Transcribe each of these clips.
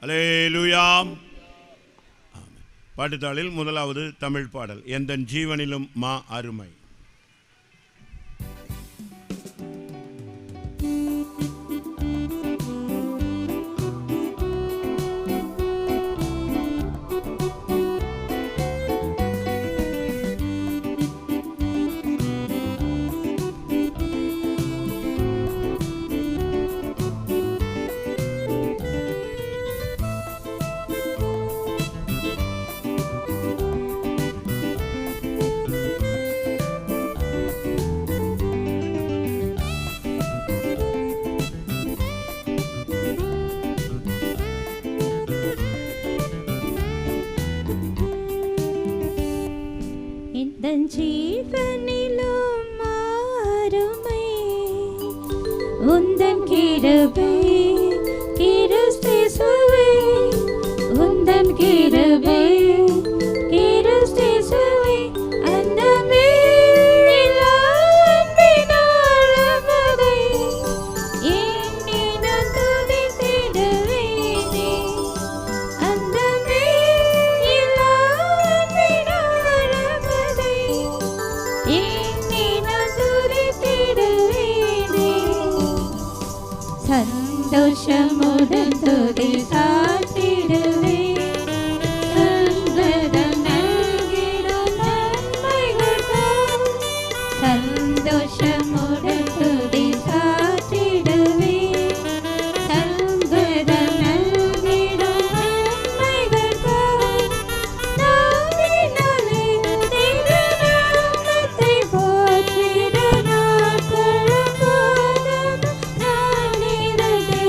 அல்லேலூயா. பாட்டுத்தாளில் முதலாவது தமிழ் பாடல், எந்தன் ஜீவனிலும் மா அருமை. ஜீவனிலும் அருமை உந்தன் கிருபை கிறிஸ்தேசுவே, உந்தன் கிருபை கிறிஸ்தேசுவே, அந்த மேலிலா அன்பினால் அவரை எண்ணி நான் துதித்திடுவேனே. அந்த மேலிலா அன்பினால் அவரை எண்ணி நான் துதித்திடுவேனே. சந்தோஷமுடன் துதி சாத்திடுவேன், சங்கதம் நல்கிடும் நன்மைகள். சந்தோஷமுடன் துதி சாத்திடுவேன், சங்கதம் நல்கிடும் நன்மைகள். நாவினாலே திருநாமத்தை போற்றிட நாட்களும் போதும். நாவினாலே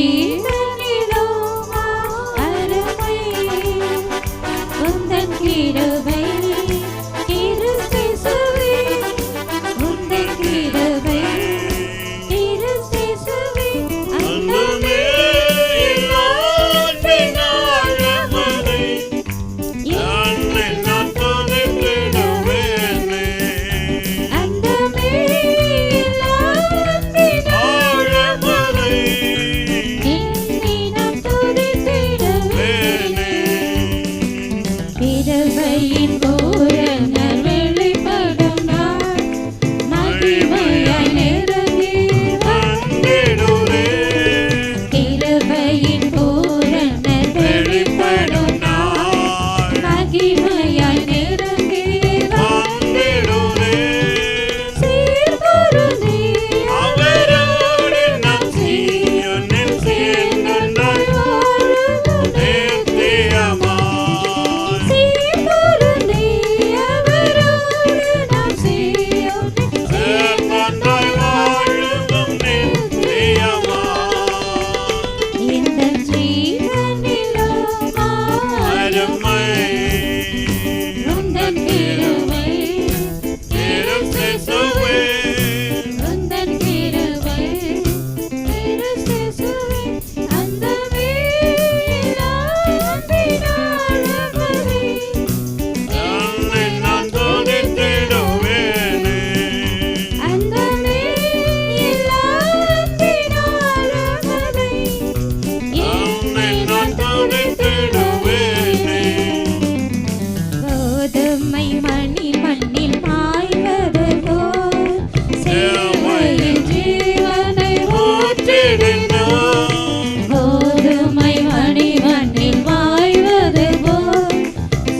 ஜீவனிலும் அருமை உந்தன் கிருபை கிறிஸ்துவே உந்தன் கிருபை கிறிஸ்துவே அந்தமே இல்லாட்டின் ஆழமதை என்னை நான் துதித்திடுவேனே. அந்தமே இல்லாட்டின் ஆழமதை என்னை நான் துதித்திடுவேனே. கிருபையின் பூரண வெளிப்படும் நாள் மகிமையாய் நெருங்கி வந்திடுவே. கிருபையின் பூரண வெளிப்படும் நாள் மகிமையாய் நெருங்கி வந்திடுவே. சீர்பொருந்தி அவரோடு நாம் சீயோனில் சேர்ந்தோம் நித்தியமாய். சீர்பொருந்தி அவரோடு நாம் சீயோனில் சேர்ந்தோம் வாழும் நித்தியமாய். இந்த ஜீவனிலும் அருமை உந்தன் கிருபை கிறிஸ்துவே. உந்தன் கிருபை கிறிஸ்துவே அந்தமே இல்லாட்டின் ஆழமதை என்னை நான் துதித்திடுவேனே. அந்தமே இல்லாட்டின் ஆழமதை என்னை நான் துதித்திடுவேனே. கோதுமை மணி மண்ணில் மாய்வது போல் சேவையில் ஜீவனை ஊற்றிடுவோம். கோதுமை மணி மண்ணில் மாய்வது போல்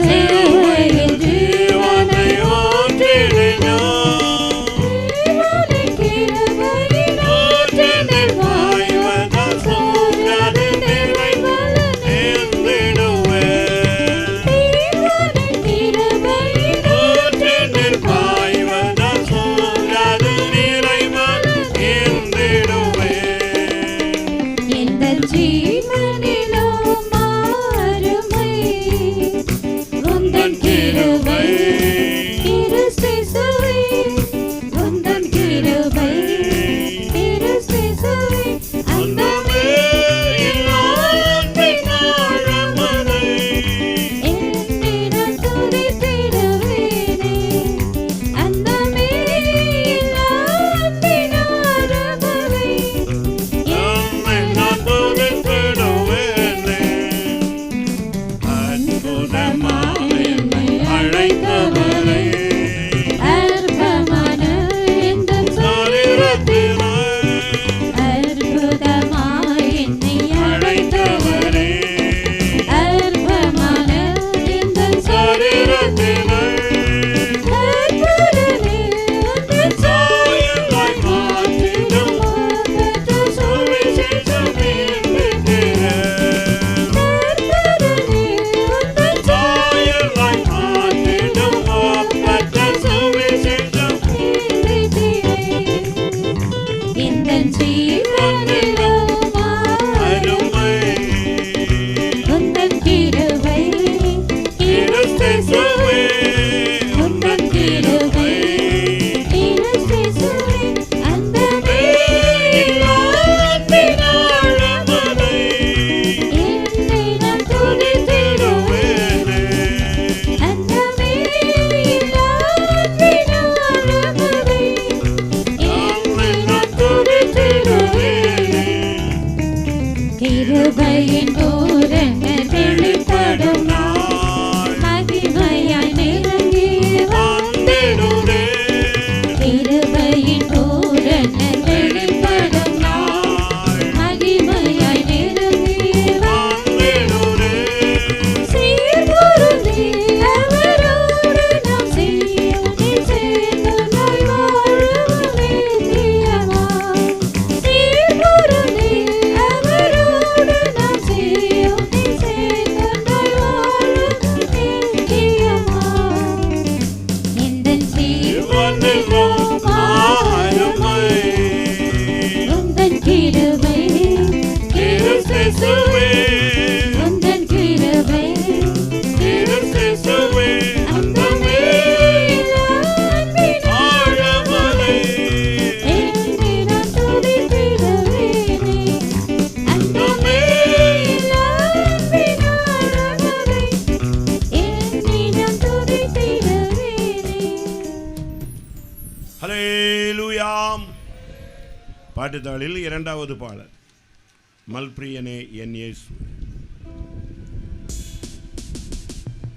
சேவையில் ஜீவனை ஜீவனை கிருபையின் ஊற்றினில் பாய்வதால் சூழ்நிலை நிறைவலனே. ஜீவனை கிருபையின் ஊற்றினில் எந்தன் ஜீவனிலும் அருமை உந்தன் கிருபை கிறிஸ்துவே உந்தன் கிருபை கிறிஸ்துவே அந்தமே என்னிடம் துதித்திடுவேனே. அந்தமே இல்லாட்டின் ஆழமதை அழைத்தவரை அற்பமான எந்தன் அற்புதமாய் என்னை அழைத்தவரே அற்பமான எந்தன் அற்புதமே உந்தன் சாயலாய் மாற்றிடும் மாற்றற்ற சுவிசேஷம் அற்புதமே உந்தன் எந்தன் ஜீவனிலும் உந்தன் கிருபை கிறிஸ்துவே உந்தன் கிருபை கிறிஸ்துவே அந்தமே இல்லாட்டின் ஆழமதை என்னை நான் துதித்திடுவேனே. அந்தமே இல்லாட்டின் ஆழமதை என்னை நான் துதித்திடுவேனே. கிருபையின் பூரண வெளிப்படும் நாள் மகிமையாய் நெருங்கி வந்திடுவே. கிருபையின் பூரண வெளிப்படும் நாள் மகிமையாய் நெருங்கி வந்திடுவே. சீர்பொருந்தி அவரோடு நாம் சீயோனில் சேர்ந்தோம் வாழும் நித்தியமாய். சீர்பொருந்தி அவரோடு நாம் சீயோனில் சேர்ந்தோம் அல்லேலூயா. பாட்டுத்தாளில் இரண்டாவது பாடல், மல்பிரியனே என் இயேசு.